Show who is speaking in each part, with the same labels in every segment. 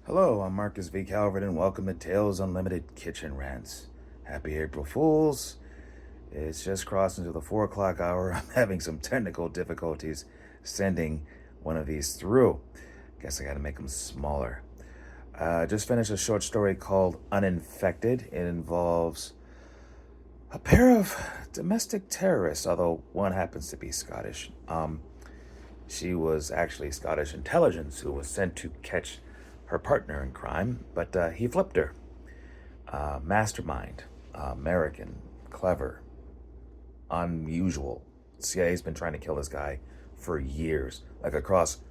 Speaker 1: Hello, I'm Marcus V. Calvert, and welcome to Tales Unlimited Kitchen Rants. Happy April Fools. It's just crossed into the 4 o'clock hour. I'm having some technical difficulties sending one of these through. Guess I gotta make them smaller. Just finished a short story called Uninfected. It involves a pair of domestic terrorists, although one happens to be Scottish. She was actually Scottish intelligence who was sent to catch her partner in crime, but he flipped her. Mastermind, American, clever, unusual. CIA's been trying to kill this guy for years. Like across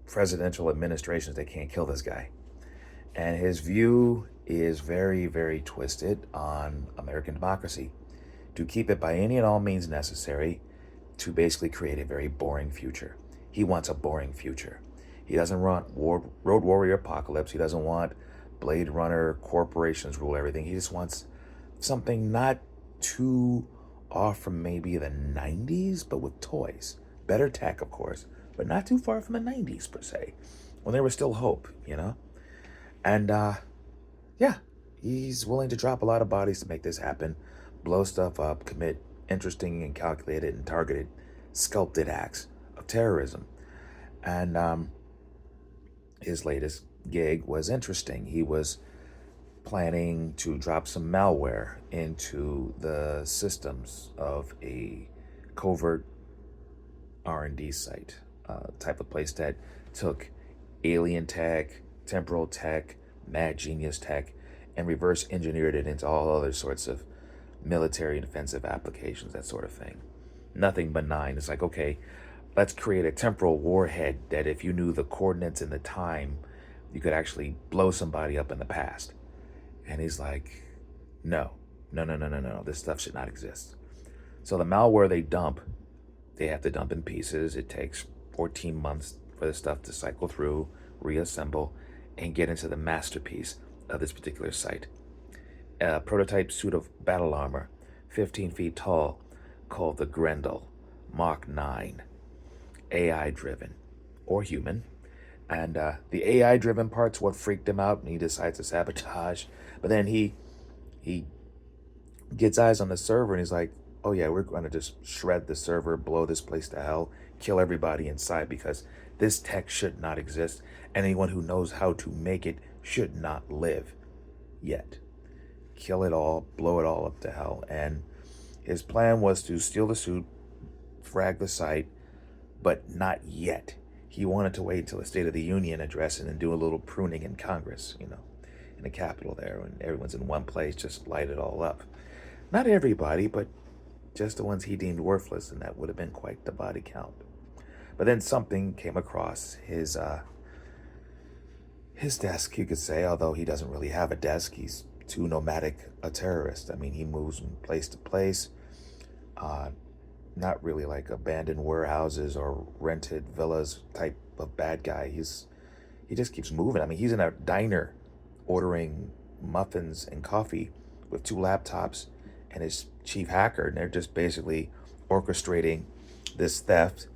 Speaker 1: presidential administrations, they can't kill this guy. And his view is very, very twisted on American democracy to keep it by any and all means necessary to basically create a very boring future. He wants a boring future. He doesn't want Road Warrior apocalypse. He doesn't want Blade Runner corporations rule everything. He just wants something not too off from maybe the 90s, but with toys. Better tech, of course, but not too far from the 90s per se, when there was still hope, you know? And yeah, he's willing to drop a lot of bodies to make this happen, blow stuff up, commit interesting and calculated and targeted, sculpted acts of terrorism. And his latest gig was interesting. He was planning to drop some malware into the systems of a covert R&D site, type of place that took alien tech, temporal tech, mad genius tech, and reverse engineered it into all other sorts of military and defensive applications, that sort of thing. Nothing benign. It's like, okay, let's create a temporal warhead that if you knew the coordinates and the time, you could actually blow somebody up in the past. And he's like, no, no. This stuff should not exist. So the malware they have to dump in pieces. It takes 14 months for the stuff to cycle through, reassemble, and get into the masterpiece of this particular site. A prototype suit of battle armor, 15 feet tall, called the Grendel, Mach 9. AI driven, or human. And the AI driven part's what freaked him out, and he decides to sabotage. But then he gets eyes on the server, and he's like, oh yeah, we're going to just shred the server, blow this place to hell, kill everybody inside, because this tech should not exist. Anyone who knows how to make it should not live yet. Kill it all, blow it all up to hell. And his plan was to steal the suit, frag the site, but not yet. He wanted to wait until the State of the Union address and then do a little pruning in Congress, in the Capitol there, when everyone's in one place, just light it all up. Not everybody, but just the ones he deemed worthless, and that would have been quite the body count. But then something came across his desk, you could say, although he doesn't really have a desk. He's too nomadic a terrorist. I mean, he moves from place to place. Not really like abandoned warehouses or rented villas type of bad guy. He just keeps moving. I mean, he's in a diner ordering muffins and coffee with 2 laptops and his chief hacker, and they're just basically orchestrating this theft,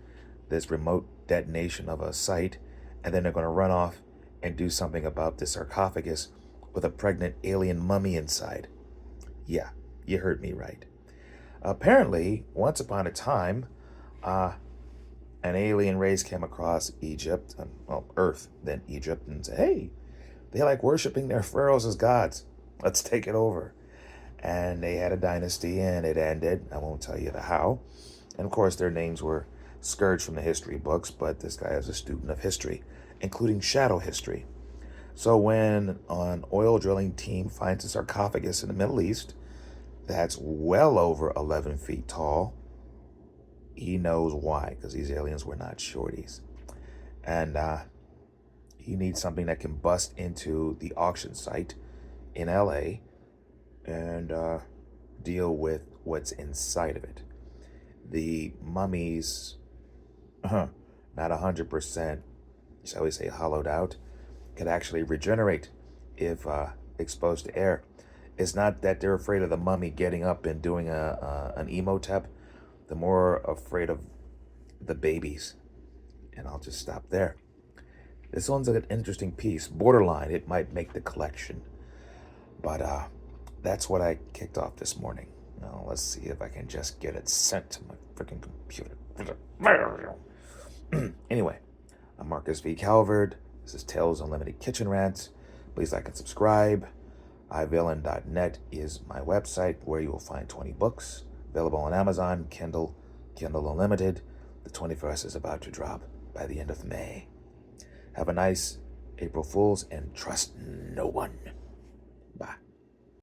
Speaker 1: this remote detonation of a site, and then they're going to run off and do something about this sarcophagus with a pregnant alien mummy inside. Yeah, you heard me right. Apparently, once upon a time, an alien race came across Egypt, Earth, then Egypt, and said, hey, they like worshiping their pharaohs as gods. Let's take it over. And they had a dynasty, and it ended. I won't tell you the how. And of course, their names were scourged from the history books, but this guy is a student of history, including shadow history. So when an oil drilling team finds a sarcophagus in the Middle East that's well over 11 feet tall, he knows why, because these aliens were not shorties. And he needs something that can bust into the auction site in LA and deal with what's inside of it. The mummies, not 100%, shall we say, hollowed out, could actually regenerate if exposed to air. It's not that they're afraid of the mummy getting up and doing an emotep. They're more afraid of the babies. And I'll just stop there. This one's like an interesting piece. Borderline, it might make the collection. But that's what I kicked off this morning. Now, let's see if I can just get it sent to my freaking computer. Anyway, I'm Marcus V. Calvert. This is Tales Unlimited Kitchen Rant. Please like and subscribe. iVillain.net is my website where you will find 20 books available on Amazon, Kindle, Kindle Unlimited. The 21st is about to drop by the end of May. Have a nice April Fool's and trust no one.